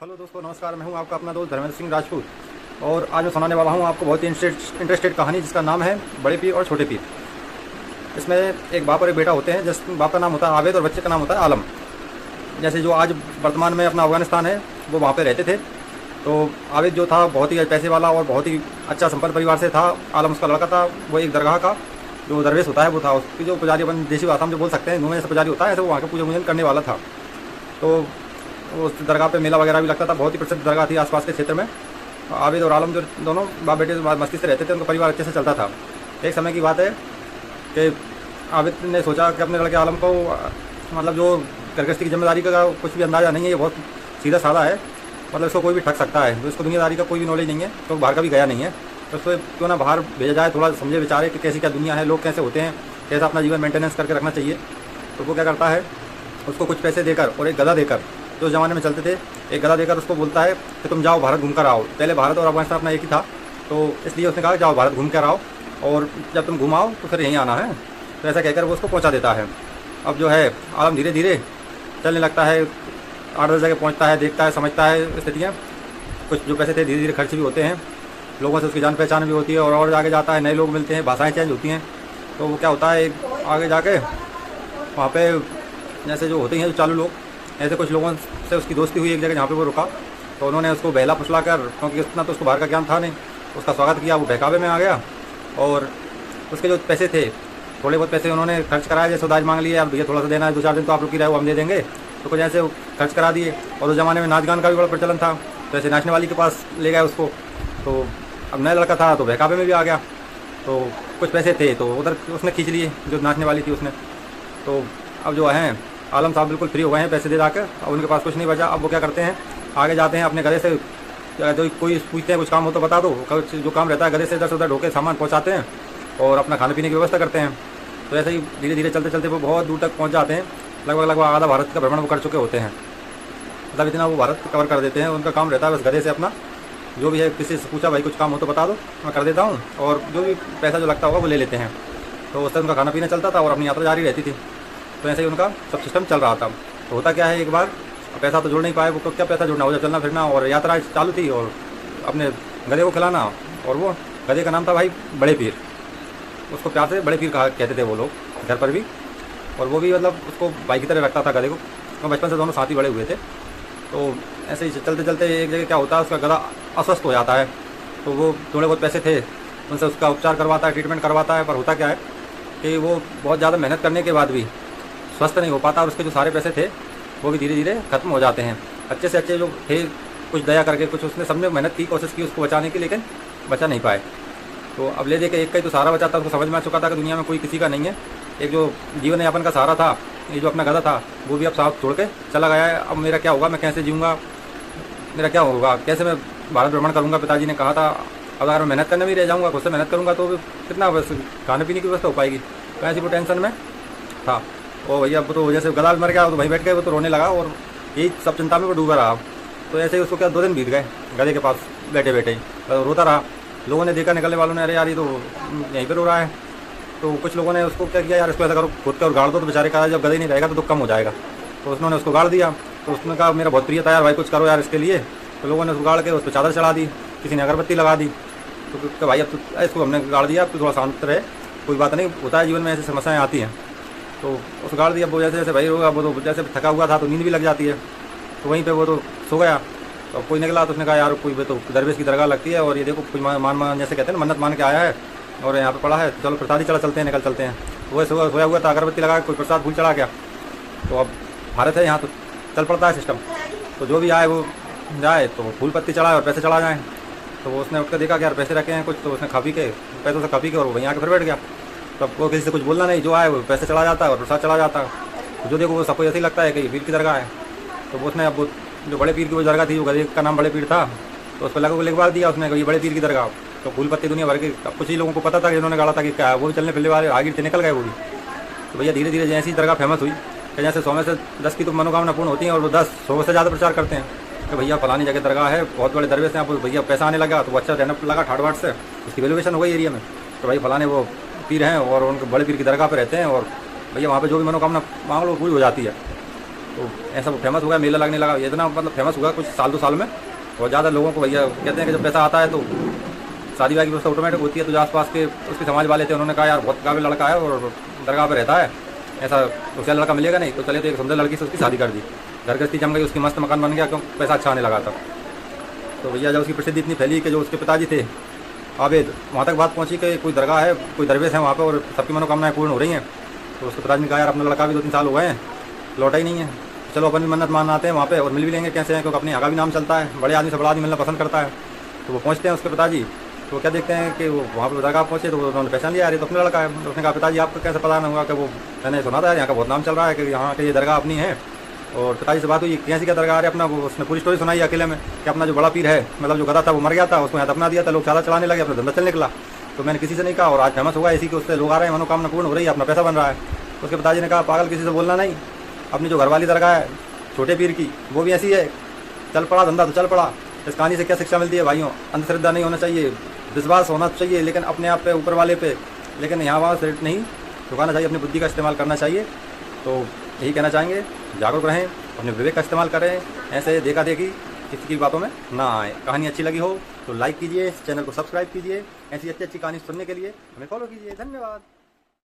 Hello दोस्तों, नमस्कार। मैं हूं आपका अपना दोस्त धर्मेंद्र सिंह राजपूत और आज मैं सुनाने वाला हूं आपको बहुत ही इंटरेस्टेड कहानी जिसका नाम है बड़े पीर और छोटे पीर। इसमें एक बाप और एक बेटा होते हैं। जिस बाप का नाम होता है आवेद और बच्चे का नाम होता है आलम। जैसे जो आज वर्तमान में अपना अफगानिस्तान है वो वहाँ पर रहते थे। तो आवेद जो था बहुत ही पैसे वाला और बहुत ही अच्छा संपन्न परिवार से था। आलम उसका लड़का था। वो एक दरगाह का जो दरवेश होता है वो था। उसकी जो पुजारी अपन देसी भाषा में जो बोल सकते हैं हिंदू में जैसे पुजारी होता है ऐसे वो वहाँ का पूजा पूजन करने वाला था। तो उस दरगाह पे मेला वगैरह भी लगता था। बहुत ही प्रसिद्ध दरगाह थी आसपास के क्षेत्र में। आबिद और आलम जो दोनों बाप बेटे मस्ती से रहते थे, उनका परिवार अच्छे से चलता था। एक समय की बात है कि आबिद ने सोचा कि अपने लड़के आलम को मतलब जो गृहस्थी की जिम्मेदारी का कुछ भी अंदाज़ा नहीं है, ये बहुत सीधा साधा है, मतलब इसको कोई भी ठग सकता है। तो इसको दुनियादारी का कोई भी नॉलेज नहीं है, तो बाहर का भी गया नहीं है, तो उसको क्यों ना बाहर भेजा जाए, थोड़ा समझे विचारे कि कैसी क्या दुनिया है, लोग कैसे होते हैं, कैसा अपना जीवन मेंटेनेंस करके रखना चाहिए। तो वो क्या करता है, उसको कुछ पैसे देकर और एक गधा देकर, जो ज़माने में चलते थे, एक गधा देकर उसको बोलता है कि तुम जाओ भारत घूम कर आओ। पहले भारत और अफगानिस्तान अपना एक ही था, तो इसलिए उसने कहा जाओ भारत घूम कर आओ और जब तुम घुमाओ तो फिर यहीं आना है। तो ऐसा कहकर वो उसको पहुंचा देता है। अब जो है आलम धीरे धीरे चलने लगता है, 8-10 जगह पहुंचता है, देखता है, समझता है स्थितियाँ। कुछ जो पैसे थे धीरे धीरे खर्च भी होते हैं, लोगों से उसकी जान पहचान भी होती है और आगे जाता है, नए लोग मिलते हैं, भाषाएँ चेंज होती हैं। तो वो क्या होता है, आगे जाके वहाँ पर जैसे जो होते हैं जो चालू लोग, ऐसे कुछ लोगों से उसकी दोस्ती हुई एक जगह जहाँ पे वो रुका। तो उन्होंने उसको बहला फुसला कर, क्योंकि इतना तो उसको बाहर का ज्ञान था नहीं, उसका स्वागत किया। वो बहकावे में आ गया और उसके जो पैसे थे, थोड़े बहुत पैसे उन्होंने खर्च कराया। जैसे उधार मांग लिए, अब भैया थोड़ा सा देना है, 2-4 दिन तो आप रुकी रहे हो, हम दे देंगे। तो कुछ ऐसे खर्च करा दिए। और उस ज़माने में नाच गान का भी बड़ा प्रचलन था, तो ऐसे नाचने वाली के पास ले गया उसको। तो अब नया लड़का था तो बहकावे में भी आ गया। तो कुछ पैसे थे तो उधर उसने खींच लिए, जो नाचने वाली थी उसने। तो अब जो है आलम साहब बिल्कुल फ्री हो गए हैं पैसे दे जाकर, अब उनके पास कुछ नहीं बचा। अब वो क्या करते हैं, आगे जाते हैं अपने गधे से, जो कोई पूछते हैं कुछ काम हो तो बता दो, जो काम रहता है गधे से इधर से उधर ढोके सामान पहुंचाते हैं और अपना खाने पीने की व्यवस्था करते हैं। तो ऐसे ही धीरे धीरे चलते चलते वो बहुत दूर तक पहुंच जाते हैं। लगभग आधा भारत का भ्रमण वो कर चुके होते हैं। मतलब इतना वो भारत कवर कर देते हैं। उनका काम रहता है बस गधे से अपना जो भी है, किसी से पूछा भाई कुछ काम हो तो बता दो, मैं कर देता हूँ, और जो भी पैसा जो लगता होगा वो ले लेते हैं। तो उससे उनका खाना पीना चलता था और अपनी यात्रा जारी रहती थी। तो ऐसे ही उनका सब सिस्टम चल रहा था। तो होता क्या है, एक बार पैसा तो जोड़ नहीं पाए वो, क्या पैसा जोड़ना हो, जब चलना फिरना और यात्रा चालू थी और अपने गधे को खिलाना। और वो गधे का नाम था भाई बड़े पीर। उसको प्यार से बड़े पीर कहा कहते थे वो लोग घर पर भी। और वो भी मतलब उसको भाई की तरह रखता था गधे को, तो बचपन से दोनों साथ ही बड़े हुए थे। तो ऐसे ही चलते चलते एक जगह क्या होता है, उसका गधा अस्वस्थ हो जाता है। तो वो थोड़े बहुत पैसे थे उनसे उसका उपचार करवाता है, ट्रीटमेंट करवाता है। पर होता क्या है कि वो बहुत ज़्यादा मेहनत करने के बाद भी स्वस्थ नहीं हो पाता और उसके जो सारे पैसे थे वो भी धीरे धीरे ख़त्म हो जाते हैं। अच्छे से अच्छे जो थे, कुछ दया करके कुछ उसने सबने मेहनत की, कोशिश की उसको बचाने की, लेकिन बचा नहीं पाए। तो अब ले दे के एक का ही तो सहारा बचा था। उसको समझ में आ चुका था कि दुनिया में कोई किसी का नहीं है। एक जो जीवन यापन का सहारा था, ये जो अपना गधा था, वो भी अब साथ छोड़ के चला गया है। अब मेरा क्या होगा, मैं कैसे जीऊँगा, मेरा क्या होगा, कैसे मैं भारत भ्रमण करूँगा। पिताजी ने कहा था अब अगर मैं मेहनत करने में ही रह जाऊँगा, खुद से मेहनत करूँगा तो कितना बस खाने पीने की व्यवस्था हो पाएगी। तो ऐसी वो टेंशन में था। ओ भैया अब तो जैसे गधा मर गया तो भाई बैठ गए, वो तो रोने लगा और यही सब चिंता में वो डूबा रहा। तो ऐसे ही उसको क्या 2 दिन बीत गए गधे के पास बैठे बैठे ही, तो रोता रहा। लोगों ने देखा, निकलने वालों ने, अरे यार ये तो यहीं पर रो रहा है। तो कुछ लोगों ने उसको क्या किया, यार इसको ऐसा करो खुद के और गाड़ दो, तो बेचारे का जब गधे नहीं रहेगा तो दुख कम हो जाएगा। तो उन्होंने उसको गाड़ दिया। तो उसने कहा मेरा बहुत प्रिय था यार, भाई कुछ करो यार इसके लिए। तो लोगों ने उसको गाड़ के उस पर चादर चढ़ा दी, किसी ने अगरबत्ती लगा दी। तो भाई अब तो इसको हमने गाड़ दिया, अब तो थोड़ा शांत रहे, कोई बात नहीं, होता है जीवन में ऐसी समस्याएँ आती हैं। तो उस गाड़ दिया। वो जैसे जैसे भाई होगा, वो तो जैसे थका हुआ था तो नींद भी लग जाती है। तो वहीं पे वो तो सो गया। तो कोई निकला तो उसने कहा यार कोई तो दरवेश की दरगाह लगती है और ये देखो कोई मान जैसे कहते हैं ना, मन्नत मान के आया है और यहाँ पे पड़ा है, चलो प्रसाद ही चला चलते हैं, निकल चलते हैं। तो वह सोया हुआ था, अगरबत्ती लगा कोई प्रसाद भूल चला गया। तो अब भारत है यहाँ तो चल पड़ता है सिस्टम। तो जो भी आए वो जाए तो फूल पत्ती चढ़ाए और पैसे चढ़ा जाएँ। तो वो उसने उठ कर देखा कि यार पैसे रखे हैं कुछ, तो उसने खा पी के पैसों से खा पी के और वहीं आके फिर बैठ गया। तब वो किसी से कुछ बोलना नहीं, जो आए वो पैसे चला जाता है और प्रसाद चला जाता है। तो जो देखो वो सबको ऐसे ही लगता है कि पीर की दरगाह है। तो वो उसने अब जो बड़े पीर की वो दरगाह थी, जो गधे का नाम बड़े पीर था, तो उस पर लिखवा दिया उसने ये बड़े पीर की दरगाह। तो फूल पत्ती दुनिया भर के कुछ ही लोगों को पता था कि इन्होंने गाड़ा था कि क्या, वो भी चलने फिरने वाले आगे से निकल गए वो भी। तो भैया धीरे धीरे जैसी दरगाह फेमस हुई कि जैसे 100 में से 10 की तो मनोकामना पूर्ण होती है और वो 10-100 से ज़्यादा प्रचार करते हैं कि भैया फलानी जगह दरगाह है, बहुत बड़े दरवेश हैं। आप भैया पैसा आने लगा तो वो अच्छा रहने लगा ठाट बाट से, उसकी वैल्यूएशन हो गई एरिया में। तो भाई फलाने वो पीर हैं और उनके बड़े पीर की दरगाह पर रहते हैं और भैया वहाँ पे जो भी मनोकामना मांग लो पूरी हो जाती है। तो ऐसा वो फेमस हो गया, मेला लगने लगा, इतना मतलब फेमस हुआ कुछ साल 2 साल में। और ज़्यादा लोगों को भैया कहते हैं कि जब पैसा आता है तो शादी ब्याह की व्यवस्था ऑटोमेटिक होती है। तो जो आसपास के उसके समाज वाले थे उन्होंने कहा यार बहुत काबिल लड़का है और दरगाह पर रहता है, ऐसा उसका लड़का मिलेगा नहीं, तो चले तो एक सुंदर लड़की से उसकी शादी कर दी। घर गृहस्थी जम गई, उसकी मस्त मकान बन गया, क्यों पैसा अच्छा आने लगा था। तो भैया जब उसकी प्रसिद्धि इतनी फैली कि जो उसके पिताजी थे आवेद, वहाँ तक बात पहुँची कि कोई दरगाह है, कोई दरवेश है वहाँ पर और सबकी मनोकामनाएं पूर्ण हो रही हैं। तो उसके पिताजी ने कहा यार अपना लड़का भी 2-3 साल हो गए हैं, लौटा ही नहीं है, चलो अपन भी मन्नत मान आते हैं वहाँ पे और मिल भी लेंगे कैसे हैं, क्योंकि अपने यहाँ का भी नाम चलता है, बड़े आदमी से बड़ा आदमी मिलना पसंद करता है। तो वो पहुँचते हैं उसके पिताजी, तो वो क्या देखते हैं कि वो वहाँ पर दरगाह पहुँचे, तो उन्होंने पहचान लिया यार ये तो अपना लड़का है। तो उसने कहा पिताजी आपको कैसे पता नहीं हुआ कि वो, मैंने सुना था यार यहाँ का बहुत नाम चल रहा है कि यहाँ की ये दरगाह अपनी है। और पिताजी से बात हुई कैसी क्या दरगाह है अपना, वो उसने पूरी स्टोरी सुनाई अकेले में कि अपना जो बड़ा पीर है, मतलब जो गधा था वो मर गया था, उसको यहाँ दफना दिया था, लोग चाला चलाने लगे, अपना धंधा चलने निकला। तो मैंने किसी से नहीं कहा और आज फेमस होगा इसी के, उससे लोग आ रहे हैं, मनोकामना पूर्ण हो रही है, अपना पैसा बन रहा है। उसके पिताजी ने कहा पागल किसी से बोलना नहीं, अपनी जो घरवाली दरगाह है छोटे पीर की वो भी ऐसी है, चल पड़ा धंधा तो चल पड़ा। इस कहानी से क्या शिक्षा मिलती है भाइयों, अंधश्रद्धा नहीं होना चाहिए, विश्वास होना चाहिए लेकिन अपने आप पे, ऊपर वाले पे, लेकिन यहाँ वहाँ से नहीं झुकाना चाहिए, अपनी बुद्धि का इस्तेमाल करना चाहिए। तो यही कहना चाहेंगे, जागरूक रहें, अपने विवेक का इस्तेमाल करें, ऐसे देखा देखी किसी की बातों में ना आए। कहानी अच्छी लगी हो तो लाइक कीजिए, चैनल को सब्सक्राइब कीजिए, ऐसी अच्छी अच्छी कहानी सुनने के लिए हमें फॉलो कीजिए। धन्यवाद।